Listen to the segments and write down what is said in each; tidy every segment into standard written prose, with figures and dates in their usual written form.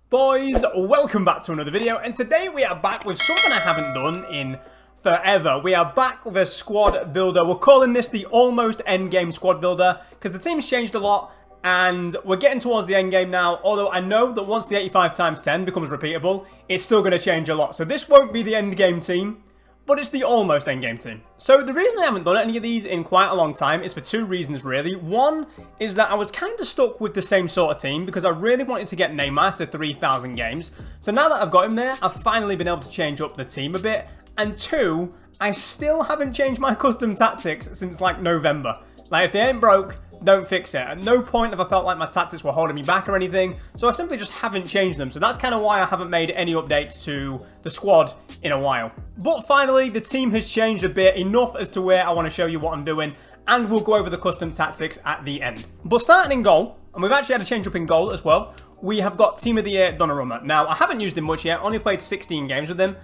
Boys, welcome back to another video, and today we are back with something I haven't done in forever. We are back with a squad builder. We're calling this the almost endgame squad builder because the team's changed a lot and we're getting towards the endgame now, although I know that once the 85 times 10 becomes repeatable, it's still going to change a lot. So this won't be the endgame team, but it's the almost endgame team. So the reason I haven't done any of these in quite a long time is for two reasons really. One is that I was kind of stuck with the same sort of team because I really wanted to get Neymar to 3,000 games. So now that I've got him there, I've finally been able to change up the team a bit. And two, I still haven't changed my custom tactics since like November. Like if they ain't broke, don't fix it. At no point have I felt like my tactics were holding me back or anything, so I simply just haven't changed them. So that's kind of why I haven't made any updates to the squad in a while. But finally, the team has changed a bit, enough as to where I want to show you what I'm doing, and we'll go over the custom tactics at the end. But starting in goal, and we've actually had a change up in goal as well, we have got Team of the Year Donnarumma. Now, I haven't used him much yet, only played 16 games with him.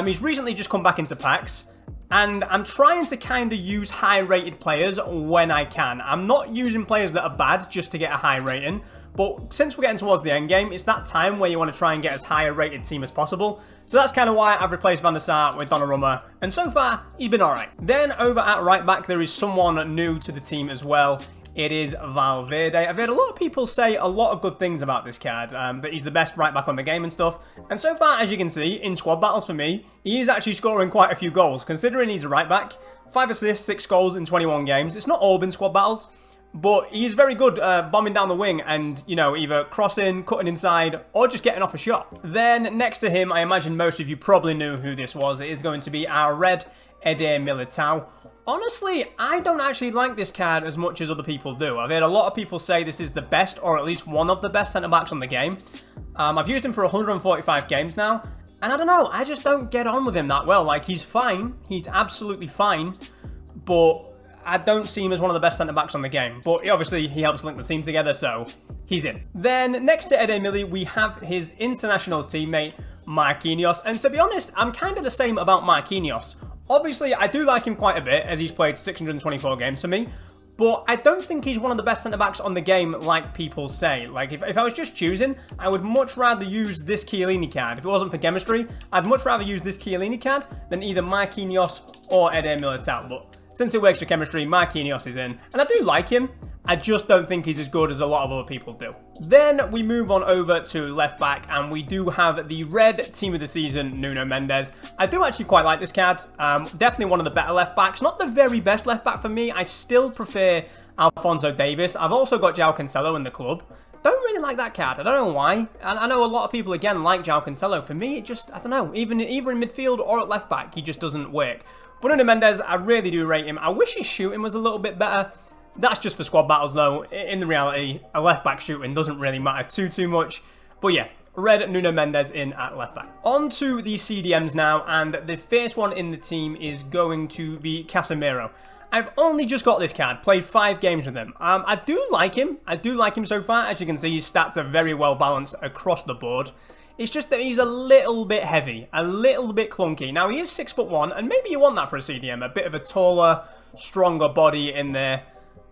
He's recently just come back into packs. And I'm trying to kind of use high-rated players when I can. I'm not using players that are bad just to get a high rating. But since we're getting towards the end game, it's that time where you want to try and get as high a rated team as possible. So that's kind of why I've replaced Van der Sar with Donnarumma. And so far, he's been alright. Then over at right back, there is someone new to the team as well. It is Valverde. I've heard a lot of people say a lot of good things about this card, that he's the best right back on the game and stuff. And so far, as you can see, in squad battles for me, he is actually scoring quite a few goals, considering he's a right back. 5 assists, 6 goals in 21 games. It's not all been squad battles, but he's very good bombing down the wing and, you know, either crossing, cutting inside, or just getting off a shot. Then, next to him, I imagine most of you probably knew who this was. It is going to be our red Eder Militao. Honestly, I don't actually like this card as much as other people do. I've heard a lot of people say this is the best, or at least one of the best centre-backs on the game. I've used him for 145 games now, and I don't know, I just don't get on with him that well. Like, he's fine, he's absolutely fine, but I don't see him as one of the best centre-backs on the game. But obviously, he helps link the team together, so he's in. Then, next to Eder Milli, we have his international teammate, Marquinhos. And to be honest, I'm kind of the same about Marquinhos. Obviously, I do like him quite a bit, as he's played 624 games for me, but I don't think he's one of the best centre-backs on the game, like people say. Like, if I was just choosing, I would much rather use this Chiellini card. If it wasn't for chemistry, I'd much rather use this Chiellini card than either Marquinhos or Eder Militao. But since it works for chemistry, Marquinhos is in. And I do like him, I just don't think he's as good as a lot of other people do. Then we move on over to left back, and we do have the red team of the season, Nuno Mendes. I do actually quite like this card. Definitely one of the better left backs. Not the very best left back for me. I still prefer Alphonso Davies. I've also got João Cancelo in the club. Don't really like that card. I don't know why. I know a lot of people, again, like João Cancelo. For me, it just, I don't know, either in midfield or at left back, he just doesn't work. But Nuno Mendes, I really do rate him. I wish his shooting was a little bit better. That's just for squad battles though. In the reality, a left back shooting doesn't really matter too much. But yeah, red Nuno Mendes in at left back. On to the CDMs now, and the first one in the team is going to be Casemiro. I've only just got this card, played 5 games with him. I do like him. I do like him so far. As you can see, his stats are very well balanced across the board. It's just that he's a little bit heavy, a little bit clunky. Now, he is 6'1", and maybe you want that for a CDM, a bit of a taller, stronger body in there.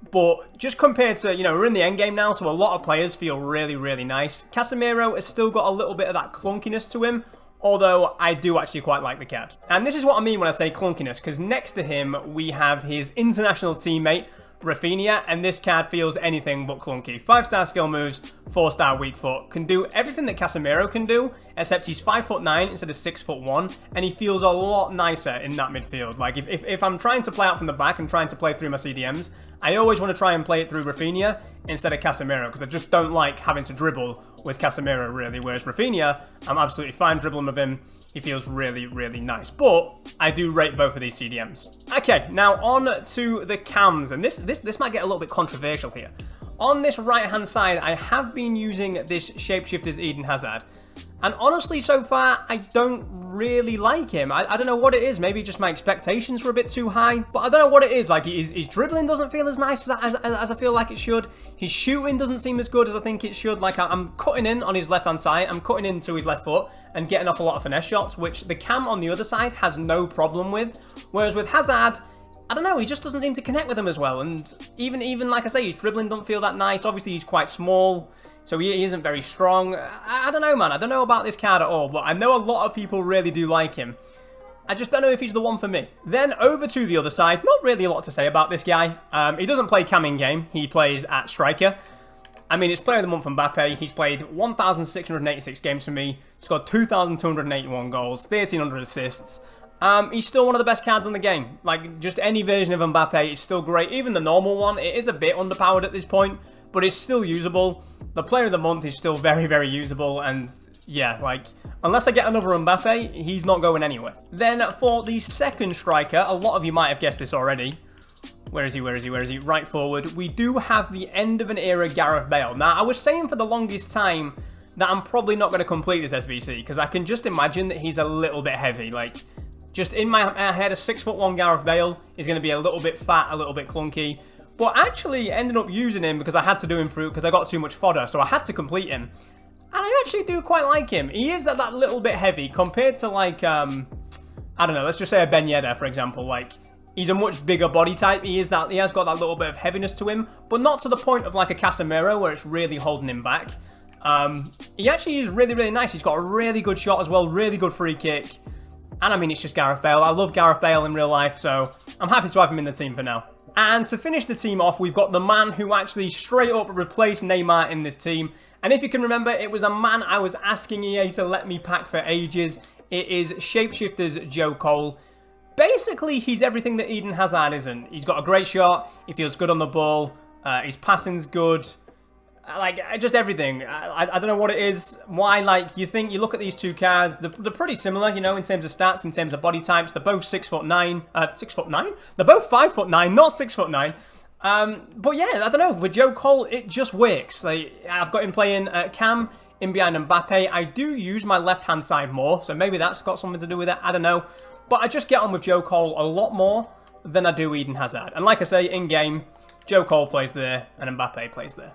But just compared to, you know, we're in the end game now, so a lot of players feel really, really nice. Casemiro has still got a little bit of that clunkiness to him, although I do actually quite like the card. And this is what I mean when I say clunkiness, because next to him, we have his international teammate, Rafinha, and this card feels anything but clunky. 5-star skill moves, 4-star weak foot. Can do everything that Casemiro can do, except he's 5'9" instead of 6'1", and he feels a lot nicer in that midfield. Like, if I'm trying to play out from the back and trying to play through my CDMs, I always want to try and play it through Rafinha instead of Casemiro, because I just don't like having to dribble with Casemiro, really. Whereas Rafinha, I'm absolutely fine dribbling with him. He feels really, really nice. But I do rate both of these CDMs. Okay, now on to the cams. And this might get a little bit controversial here. On this right-hand side, I have been using this Shapeshifter's Eden Hazard. And honestly, so far, I don't really like him. I don't know what it is. Maybe just my expectations were a bit too high. But I don't know what it is. Like, his dribbling doesn't feel as nice as I feel like it should. His shooting doesn't seem as good as I think it should. Like, I'm cutting in on his left-hand side. I'm cutting into his left foot and getting off a lot of finesse shots, which the cam on the other side has no problem with. Whereas with Hazard, I don't know, he just doesn't seem to connect with him as well. And even like I say, his dribbling don't feel that nice. Obviously, he's quite small. so he isn't very strong. I don't know, man. I don't know about this card at all, but I know a lot of people really do like him. I just don't know if he's the one for me. Then over to the other side, not really a lot to say about this guy. He doesn't play cam in game, he plays at striker. I mean, it's player of the month from Mbappe. He's played 1,686 games for me, scored 2,281 goals, 1,300 assists. He's still one of the best cards in the game. Like, just any version of Mbappe is still great. Even the normal one, it is a bit underpowered at this point, but it's still usable. The player of the month is still very, very usable, and yeah, like, unless I get another Mbappe, he's not going anywhere. Then for the second striker, a lot of you might have guessed this already. Where is he? Right forward. We do have the end of an era Gareth Bale. Now, I was saying for the longest time that I'm probably not going to complete this SBC, because I can just imagine that he's a little bit heavy. Like, just in my head, a 6'1" Gareth Bale is going to be a little bit fat, a little bit clunky. But I actually ended up using him because I had to do him through, because I got too much fodder, so I had to complete him. And I actually do quite like him. He is that little bit heavy compared to, like, I don't know, let's just say a Ben Yedder, for example. Like, he's a much bigger body type. He has got that little bit of heaviness to him, but not to the point of, like, a Casemiro where it's really holding him back. He actually is really, really nice. He's got a really good shot as well, really good free kick. And I mean, it's just Gareth Bale. I love Gareth Bale in real life, so I'm happy to have him in the team for now. And to finish the team off, we've got the man who actually straight up replaced Neymar in this team. And if you can remember, it was a man I was asking EA to let me pack for ages. It is Shapeshifter's Joe Cole. Basically, he's everything that Eden Hazard isn't. He's got a great shot, he feels good on the ball, his passing's good. Like, just everything. I don't know what it is. Why, like, you look at these two cards, they're pretty similar, you know, in terms of stats, in terms of body types. They're both 6'9". 6'9"? They're both 5'9", not 6'9". But yeah, I don't know. With Joe Cole, it just works. Like, I've got him playing cam in behind Mbappe. I do use my left-hand side more, so maybe that's got something to do with it. I don't know. But I just get on with Joe Cole a lot more than I do Eden Hazard. And like I say, in-game, Joe Cole plays there and Mbappe plays there.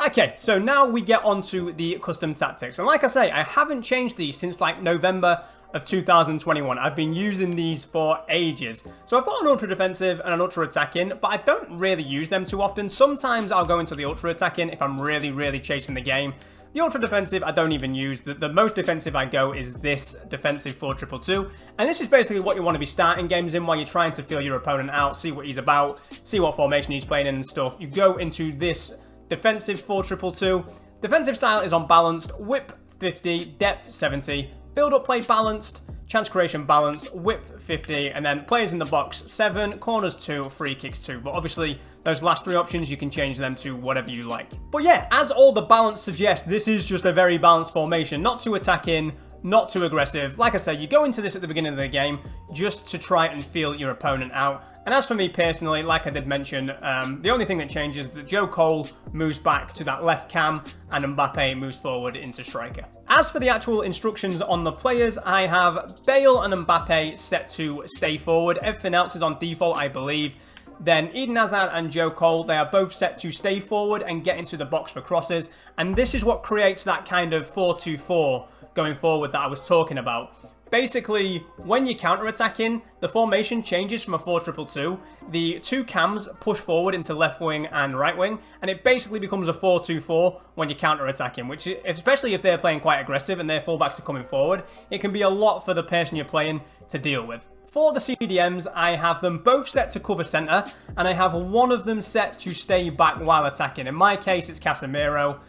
Okay, so now we get on to the custom tactics. And like I say, I haven't changed these since like November of 2021. I've been using these for ages. So I've got an ultra defensive and an ultra attacking, but I don't really use them too often. Sometimes I'll go into the ultra attacking if I'm really, really chasing the game. The ultra defensive I don't even use. The most defensive I go is this defensive 4-2-2. And this is basically what you want to be starting games in while you're trying to feel your opponent out, see what he's about, see what formation he's playing in and stuff. You go into this defensive 4-2-2. Defensive style is unbalanced, whip 50, depth 70, build-up play balanced, chance creation balanced, width 50, and then players in the box 7, corners 2, free kicks 2. But obviously, those last three options, you can change them to whatever you like. But yeah, as all the balance suggests, this is just a very balanced formation. Not too attacking, not too aggressive. Like I said, you go into this at the beginning of the game just to try and feel your opponent out. And as for me personally, like I did mention, the only thing that changes is that Joe Cole moves back to that left cam and Mbappe moves forward into striker. As for the actual instructions on the players, I have Bale and Mbappe set to stay forward. Everything else is on default, I believe. Then Eden Hazard and Joe Cole, they are both set to stay forward and get into the box for crosses. And this is what creates that kind of 4-2-4 going forward that I was talking about. Basically, when you're counter-attacking, the formation changes from a 4-2-2. The two cams push forward into left wing and right wing, and it basically becomes a 4-2-4 when you're counter-attacking, which, especially if they're playing quite aggressive and their fullbacks are coming forward, it can be a lot for the person you're playing to deal with. For the CDMs, I have them both set to cover centre, and I have one of them set to stay back while attacking. In my case, it's Casemiro.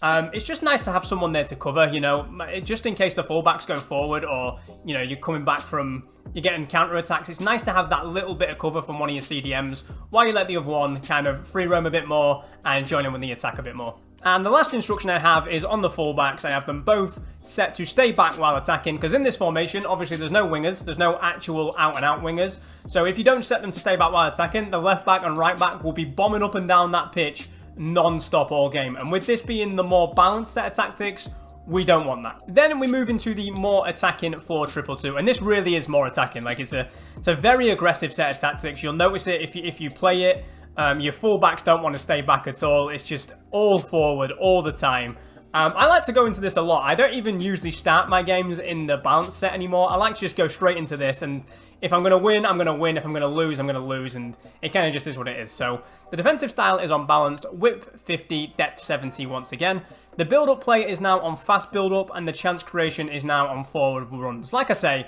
It's just nice to have someone there to cover, you know, just in case the fullbacks go forward or, you know, you're coming back from, you're getting counter-attacks. It's nice to have that little bit of cover from one of your CDMs while you let the other one kind of free roam a bit more and join in with the attack a bit more. And the last instruction I have is on the fullbacks. I have them both set to stay back while attacking, because in this formation, obviously there's no wingers, there's no actual out-and-out wingers. So if you don't set them to stay back while attacking, the left back and right back will be bombing up and down that pitch non-stop all game. And with this being the more balanced set of tactics, we don't want that. Then we move into the more attacking 4-2-2, and this really is more attacking. Like, it's a very aggressive set of tactics. You'll notice it if you play it. Your fullbacks don't want to stay back at all. It's just all forward all the time. I like to go into this a lot. I don't even usually start my games in the balanced set anymore. I like to just go straight into this, and if I'm going to win, I'm going to win. If I'm going to lose, I'm going to lose, and it kind of just is what it is. So the defensive style is on balanced, whip 50, depth 70 once again. The build-up play is now on fast build-up, and the chance creation is now on forward runs. Like I say,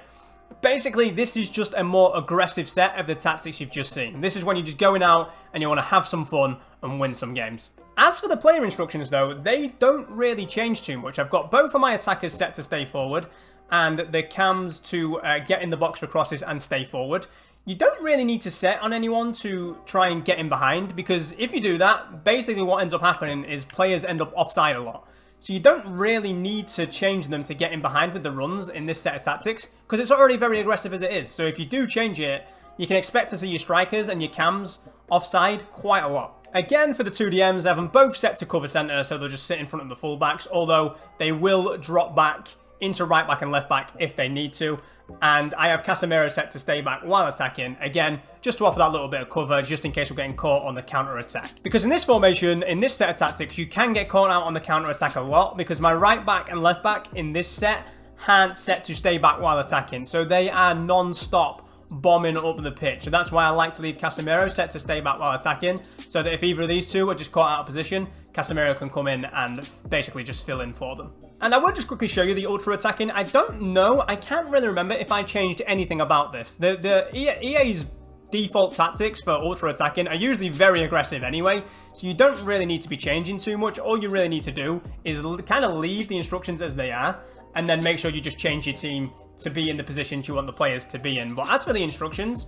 basically, this is just a more aggressive set of the tactics you've just seen. This is when you're just going out and you want to have some fun and win some games. As for the player instructions, though, they don't really change too much. I've got both of my attackers set to stay forward and the cams to get in the box for crosses and stay forward. You don't really need to set on anyone to try and get in behind, because if you do that, basically what ends up happening is players end up offside a lot. So you don't really need to change them to get in behind with the runs in this set of tactics, because it's already very aggressive as it is. So if you do change it, you can expect to see your strikers and your cams offside quite a lot. Again, for the 2DMs, they have them both set to cover centre, so they'll just sit in front of the fullbacks, although they will drop back into right back and left back if they need to. And I have Casemiro set to stay back while attacking, again, just to offer that little bit of cover, just in case we're getting caught on the counter-attack. Because in this formation, in this set of tactics, you can get caught out on the counter-attack a lot, because my right back and left back in this set aren't set to stay back while attacking, so they are non-stop bombing up the pitch. So that's why I like to leave Casemiro set to stay back while attacking, so that if either of these two are just caught out of position, Casemiro can come in and basically just fill in for them. And I will just quickly show you the ultra attacking. I don't know, I can't really remember if I changed anything about this. The EA's default tactics for ultra attacking are usually very aggressive anyway, so you don't really need to be changing too much. All you really need to do is kind of leave the instructions as they are, and then make sure you just change your team to be in the positions you want the players to be in. But as for the instructions,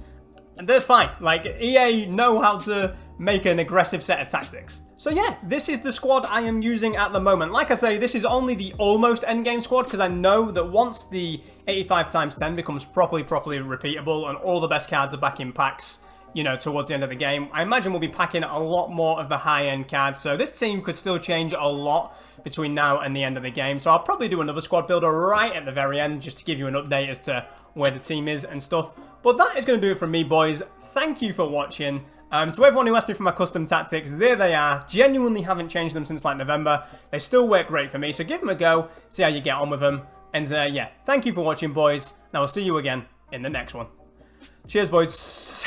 they're fine. Like, EA know how to make an aggressive set of tactics. So yeah, this is the squad I am using at the moment. Like I say, this is only the almost endgame squad, because I know that once the 85x10 becomes properly repeatable and all the best cards are back in packs, you know, towards the end of the game, I imagine we'll be packing a lot more of the high-end cards. So this team could still change a lot between now and the end of the game. So I'll probably do another squad builder right at the very end, just to give you an update as to where the team is and stuff. But that is going to do it from me, boys. Thank you for watching. To everyone who asked me for my custom tactics, there they are. Genuinely haven't changed them since like November. They still work great for me, so give them a go, see how you get on with them. And yeah, thank you for watching, boys. Now I'll see you again in the next one. Cheers, boys.